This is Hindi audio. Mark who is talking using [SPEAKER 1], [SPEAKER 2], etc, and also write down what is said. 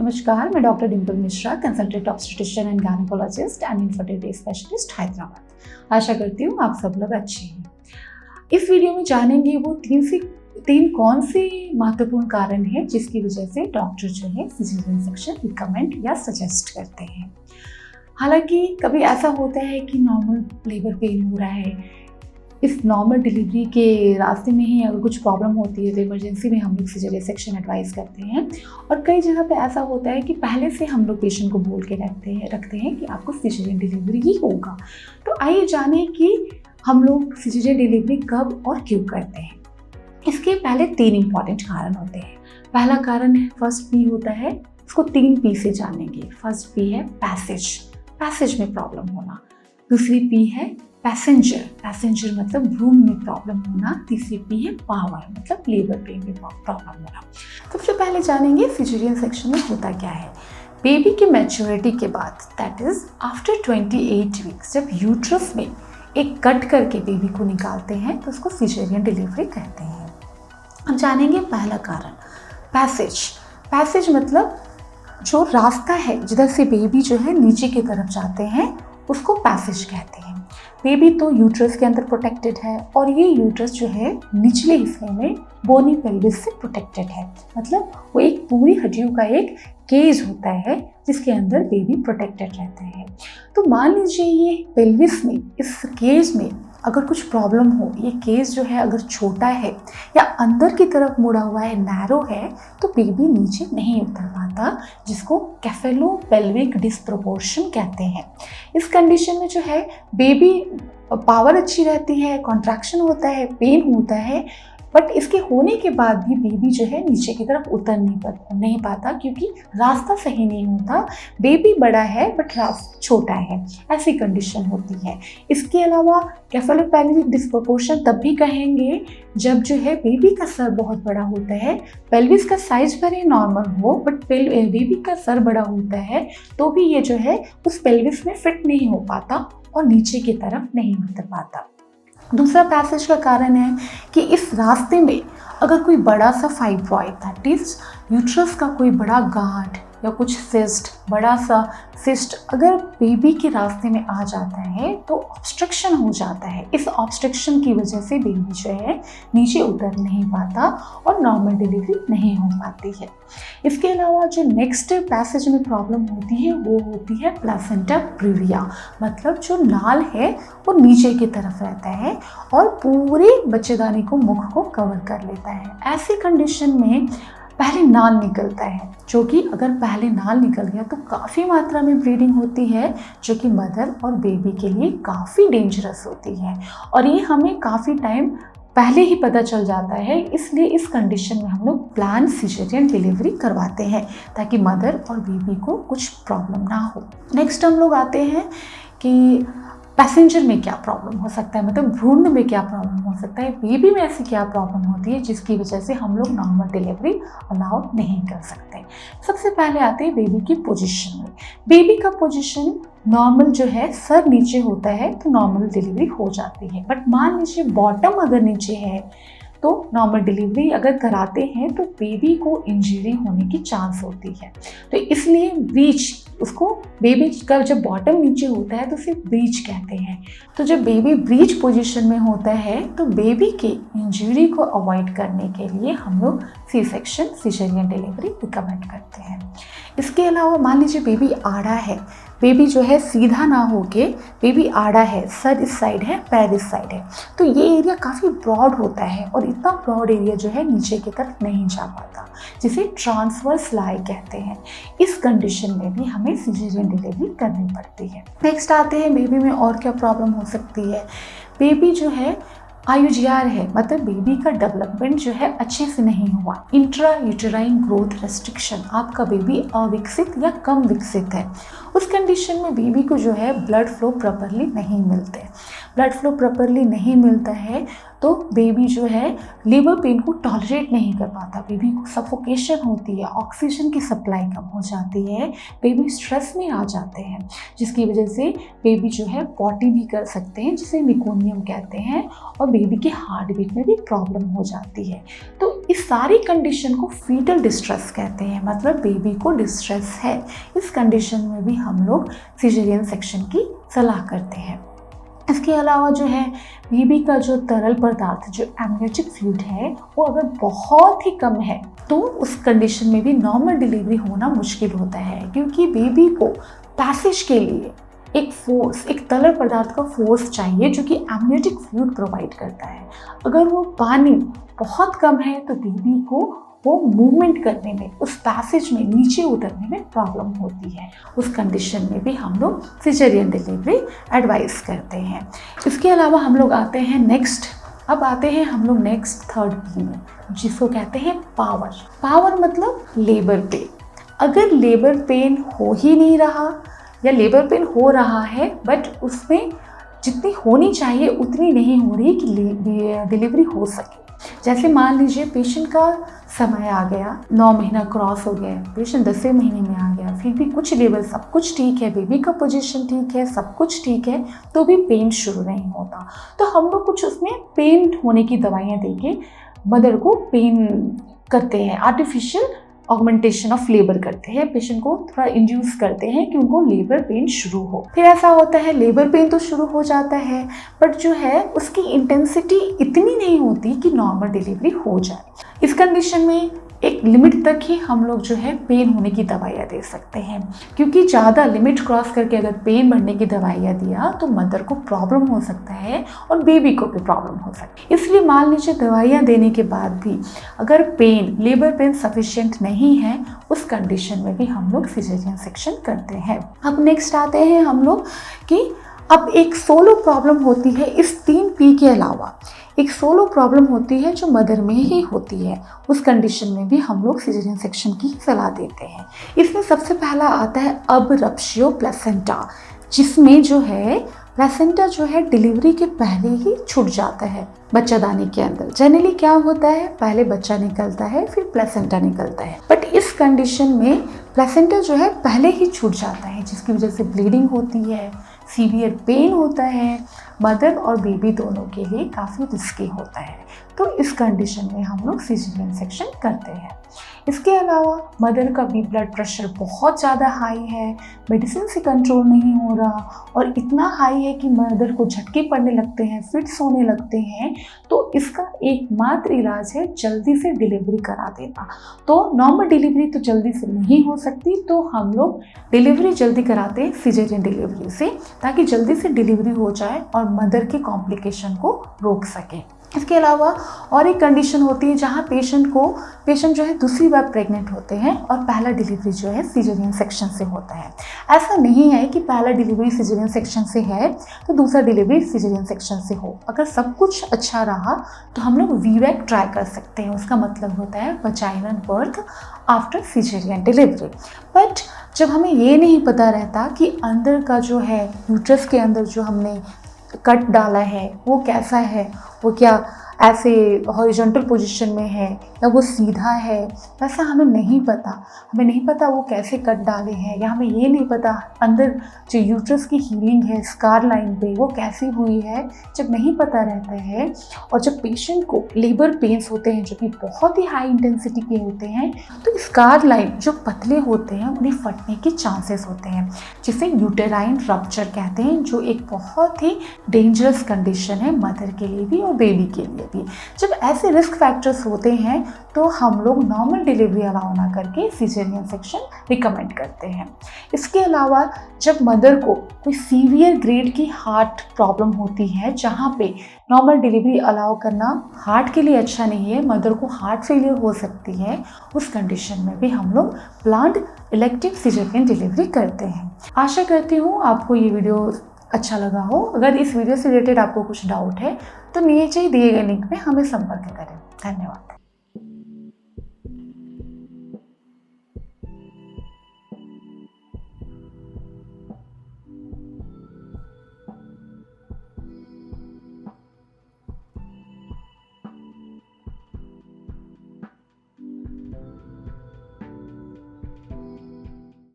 [SPEAKER 1] नमस्कार, मैं doctor Dimple Mishra, consultant obstetrician and gynaecologist and infertility specialist, Hyderabad. आशा करती हूँ आप सब लोग अच्छे हैं। इस वीडियो में जानेंगे वो तीन कौन से महत्वपूर्ण कारण हैं जिसकी वजह से डॉक्टर जो है सिजेरियन सेक्शन रिकमेंड या सजेस्ट करते हैं। हालांकि कभी ऐसा होता है कि नॉर्मल लेबर पेन हो रहा है, इस नॉर्मल डिलीवरी के रास्ते में ही अगर कुछ प्रॉब्लम होती है तो इमरजेंसी में हम लोग सिजेरियन सेक्शन एडवाइस करते हैं। और कई जगह पे ऐसा होता है कि पहले से हम लोग पेशेंट को बोल के रखते हैं कि आपको सिजेरियन डिलीवरी ही होगा। तो आइए जानें कि हम लोग सिजेरियन डिलीवरी कब और क्यों करते हैं। इसके पहले 3 इंपॉर्टेंट कारण होते हैं। पहला कारण है, फर्स्ट पी होता है, इसको 3 पी से जानेंगे। फर्स्ट पी है पैसेज में प्रॉब्लम होना। दूसरी पी है पैसेंजर मतलब भ्रूण में प्रॉब्लम होना। तीसरी पी है पावर मतलब लेबर पेन में प्रॉब्लम होना। सबसे पहले जानेंगे सिजेरियन सेक्शन में होता क्या है। बेबी की मैच्योरिटी के बाद, दैट इज आफ्टर 28 वीक्स, जब यूट्रस में एक कट करके बेबी को निकालते हैं तो उसको सिजेरियन डिलीवरी कहते हैं। अब जानेंगे पहला कारण, पैसेज मतलब जो रास्ता है जिधर से बेबी जो है नीचे की तरफ जाते हैं उसको पैसेज कहते हैं। बेबी तो यूट्रस के अंदर प्रोटेक्टेड है और ये यूट्रस जो है निचले हिस्से में बोनी पेल्विस से प्रोटेक्टेड है। मतलब वो एक पूरी हड्डियों का एक केज होता है जिसके अंदर बेबी प्रोटेक्टेड रहता है। तो मान लीजिए ये पेल्विस में, इस केज में अगर कुछ प्रॉब्लम हो, ये केस जो है अगर छोटा है या अंदर की तरफ मुड़ा हुआ है, नैरो है, तो बेबी नीचे नहीं उतर पाता, जिसको केफेलोपेल्विक डिस्प्रोपोर्शन कहते हैं। इस कंडीशन में जो है बेबी पावर अच्छी रहती है, कॉन्ट्रैक्शन होता है, पेन होता है, बट इसके होने के बाद भी बेबी जो है नीचे की तरफ उतर नहीं पाता क्योंकि रास्ता सही नहीं होता। बेबी बड़ा है बट रास्ता छोटा है, ऐसी कंडीशन होती है। इसके अलावा केफेलोपेल्विक डिस्प्रोपोर्शन तब भी कहेंगे जब जो है बेबी का सर बहुत बड़ा होता है। पेल्विस का साइज भले नॉर्मल हो बट बेबी का सर बड़ा होता है तो भी ये जो है उस पेल्विस में फिट नहीं हो पाता और नीचे की तरफ नहीं उतर पाता। दूसरा पैसेज का कारण है कि इस रास्ते में अगर कोई बड़ा सा फाइब्रॉइड, दैट इज यूट्रस का कोई बड़ा गांठ या कुछ बड़ा सा सिस्ट अगर बेबी के रास्ते में आ जाता है तो ऑब्स्ट्रक्शन हो जाता है। इस ऑब्स्ट्रक्शन की वजह से बेबी जो है नीचे उतर नहीं पाता और नॉर्मल डिलीवरी नहीं हो पाती है। इसके अलावा जो नेक्स्ट पैसेज में प्रॉब्लम होती है वो होती है प्लासेंटा प्रीविया, मतलब जो नाल है वो नीचे की तरफ रहता है और पूरे बच्चेदानी को, मुख को कवर कर लेता है। ऐसी कंडीशन में पहले नाल निकलता है, जो कि अगर पहले नाल निकल गया तो काफ़ी मात्रा में ब्लीडिंग होती है, जो कि मदर और बेबी के लिए काफ़ी डेंजरस होती है और ये हमें काफ़ी टाइम पहले ही पता चल जाता है। इसलिए इस कंडीशन में हम लोग प्लान सिजेरियन डिलीवरी करवाते हैं ताकि मदर और बेबी को कुछ प्रॉब्लम ना हो। नेक्स्ट हम लोग आते हैं कि पैसेंजर में क्या प्रॉब्लम हो सकता है, मतलब भ्रूण में क्या प्रॉब्लम हो सकता है, बेबी में ऐसी क्या प्रॉब्लम होती है जिसकी वजह से हम लोग नॉर्मल डिलीवरी अलाउ नहीं कर सकते। सबसे पहले आते हैं बेबी की पोजीशन में। बेबी का पोजीशन नॉर्मल जो है, सर नीचे होता है तो नॉर्मल डिलीवरी हो जाती है, बट मान लीजिए बॉटम अगर नीचे है तो नॉर्मल डिलीवरी अगर कराते हैं तो बेबी को इंजरी होने की चांस होती है। तो इसलिए ब्रीच, उसको बेबी का जब बॉटम नीचे होता है तो उसे ब्रीच कहते हैं। तो जब बेबी ब्रीच पोजीशन में होता है तो बेबी के इंजरी को अवॉइड करने के लिए हम लोग C section caesarean delivery recommend करते हैं। इसके अलावा मान लीजिए बेबी आड़ा है, बेबी जो है सीधा ना होके बेबी आड़ा है, सर इस साइड है, पैर इस साइड है, तो ये एरिया काफ़ी ब्रॉड होता है और इतना ब्रॉड एरिया जो है नीचे की तरफ नहीं जा पाता, जिसे ट्रांसवर्स लाई कहते हैं। इस कंडीशन में भी हमें सिजेरियन डिलीवरी करनी पड़ती है। नेक्स्ट आते हैं बेबी में और क्या प्रॉब्लम हो सकती है। बेबी जो है IUGR है, मतलब बेबी का डेवलपमेंट जो है अच्छे से नहीं हुआ, इंट्रा यूटेराइन ग्रोथ रेस्ट्रिक्शन, आपका बेबी अविकसित या कम विकसित है। उस कंडीशन में बेबी को जो है ब्लड फ्लो प्रॉपरली नहीं मिलते। ब्लड फ्लो प्रॉपरली नहीं मिलता है तो बेबी जो है लेबर पेन को टॉलरेट नहीं कर पाता, बेबी को सफोकेशन होती है, ऑक्सीजन की सप्लाई कम हो जाती है, बेबी स्ट्रेस में आ जाते हैं, जिसकी वजह से बेबी जो है पॉटी भी कर सकते हैं जिसे मेकोनियम कहते हैं, और बेबी के हार्ट बीट में भी प्रॉब्लम हो जाती है। तो इस सारी कंडीशन को फीटल डिस्ट्रेस कहते हैं, मतलब बेबी को डिस्ट्रेस है। इस कंडीशन में भी हम लोग सिजेरियन सेक्शन की सलाह करते हैं। इसके अलावा जो है बेबी का जो तरल पदार्थ जो एमनियोटिक फ्लूइड है वो अगर बहुत ही कम है तो उस कंडीशन में भी नॉर्मल डिलीवरी होना मुश्किल होता है, क्योंकि बेबी को पैसेज के लिए एक फोर्स, एक तरल पदार्थ का फोर्स चाहिए जो कि एमनियोटिक फ्लूइड प्रोवाइड करता है। अगर वो पानी बहुत कम है तो बेबी को वो मूवमेंट करने में, उस पैसेज में नीचे उतरने में प्रॉब्लम होती है। उस कंडीशन में भी हम लोग सिजेरियन डिलीवरी एडवाइस करते हैं। इसके अलावा हम लोग आते हैं हम लोग नेक्स्ट थर्ड पी में, जिसको कहते हैं पावर मतलब लेबर पेन। अगर लेबर पेन हो ही नहीं रहा या लेबर पेन हो रहा है बट उसमें जितनी होनी चाहिए उतनी नहीं हो रही कि डिलीवरी हो सके, जैसे मान लीजिए पेशेंट का समय आ गया, 9 महीना क्रॉस हो गया, पेशेंट 10वें महीने में आ गया, फिर भी कुछ लेवल सब कुछ ठीक है, बेबी का पोजीशन ठीक है, सब कुछ ठीक है, तो भी पेन शुरू नहीं होता, तो हम लोग कुछ उसमें पेन होने की दवाइयाँ देके मदर को पेन करते हैं, आर्टिफिशियल ऑगमेंटेशन ऑफ लेबर करते हैं, पेशेंट को थोड़ा इंड्यूस करते हैं कि उनको लेबर पेन शुरू हो। फिर ऐसा होता है लेबर पेन तो शुरू हो जाता है बट जो है उसकी इंटेंसिटी इतनी नहीं होती कि नॉर्मल डिलीवरी हो जाए। इस कंडीशन में एक लिमिट तक ही हम लोग जो है पेन होने की दवाइयाँ दे सकते हैं, क्योंकि ज़्यादा लिमिट क्रॉस करके अगर पेन बढ़ने की दवाइयाँ दिया तो मदर को प्रॉब्लम हो सकता है और बेबी को भी प्रॉब्लम हो सकती है। इसलिए मान लीजिए दवाइयाँ देने के बाद भी अगर लेबर पेन सफिशिएंट नहीं है, उस कंडीशन में भी हम लोग सिजेरियन सेक्शन करते हैं। अब नेक्स्ट आते हैं हम लोग कि अब एक सोलो प्रॉब्लम होती है, इस 3 पी के अलावा एक सोलो प्रॉब्लम होती है जो मदर में ही होती है, उस कंडीशन में भी हम लोग सिजेरियन सेक्शन की सलाह देते हैं। इसमें सबसे पहला आता है अबरप्शियो प्लेसेंटा, जिसमें जो है प्लेसेंटा जो है डिलीवरी के पहले ही छूट जाता है बच्चादानी के अंदर। जनरली क्या होता है, पहले बच्चा निकलता है फिर प्लेसेंटा निकलता है, बट इस कंडीशन में प्लेसेंटा जो है पहले ही छूट जाता है, जिसकी वजह से ब्लीडिंग होती है, सीवियर पेन होता है, मदर और बेबी दोनों के लिए काफ़ी रिस्की होता है। तो इस कंडीशन में हम लोग सिजेरियन सेक्शन करते हैं। इसके अलावा मदर का भी ब्लड प्रेशर बहुत ज़्यादा हाई है, मेडिसिन से कंट्रोल नहीं हो रहा और इतना हाई है कि मदर को झटके पड़ने लगते हैं, फिट्स होने लगते हैं, तो इसका एकमात्र इलाज है जल्दी से डिलीवरी करा देना। तो नॉर्मल डिलीवरी तो जल्दी से नहीं हो सकती, तो हम लोग डिलीवरी जल्दी कराते हैं सिजेरियन डिलीवरी से, ताकि जल्दी से डिलीवरी हो जाए और मदर के कॉम्प्लिकेशन को रोक सके। इसके अलावा और एक कंडीशन होती है जहाँ पेशेंट जो है दूसरी बार प्रेग्नेंट होते हैं और पहला डिलीवरी जो है सिजेरियन सेक्शन से होता है। ऐसा नहीं है कि पहला डिलीवरी सिजेरियन सेक्शन से है तो दूसरा डिलीवरी सिजेरियन सेक्शन से हो। अगर सब कुछ अच्छा रहा तो हम लोग वीवैक ट्राई कर सकते हैं, उसका मतलब होता है vaginal birth after caesarean delivery. But जब हमें ये नहीं पता रहता कि अंदर का जो है यूट्रस के अंदर जो हमने कट डाला है वो कैसा है, वो क्या ऐसे हॉरिजॉन्टल पोजीशन में है या वो सीधा है, वैसा हमें नहीं पता वो कैसे कट डाले हैं, या हमें ये नहीं पता अंदर जो यूट्रस की हीलिंग है स्कार लाइन पे वो कैसी हुई है। जब नहीं पता रहता है और जब पेशेंट को लेबर पेन्स होते हैं जो कि बहुत ही हाई इंटेंसिटी के होते हैं, तो स्कार लाइन जो पतले होते हैं उन्हें फटने के चांसेस होते हैं, जिसे यूटेराइन रप्चर कहते हैं, जो एक बहुत ही डेंजरस कंडीशन है मदर के लिए भी और बेबी के लिए भी। जब ऐसे रिस्क फैक्टर्स होते हैं तो हम लोग नॉर्मल डिलीवरी अलाउ ना करके सिजेरियन सेक्शन रिकमेंड करते हैं। इसके अलावा जब मदर को कोई सीवियर ग्रेड की हार्ट प्रॉब्लम होती है जहाँ पे नॉर्मल डिलीवरी अलाउ करना हार्ट के लिए अच्छा नहीं है, मदर को हार्ट फेलियर हो सकती है, उस कंडीशन में भी हम लोग प्लान्ड इलेक्टिव सिजेरियन डिलीवरी करते हैं। आशा करती हूँ आपको ये वीडियो अच्छा लगा हो। अगर इस वीडियो से रिलेटेड आपको कुछ डाउट है तो नीचे दिए गए लिंक में हमें संपर्क करें। धन्यवाद।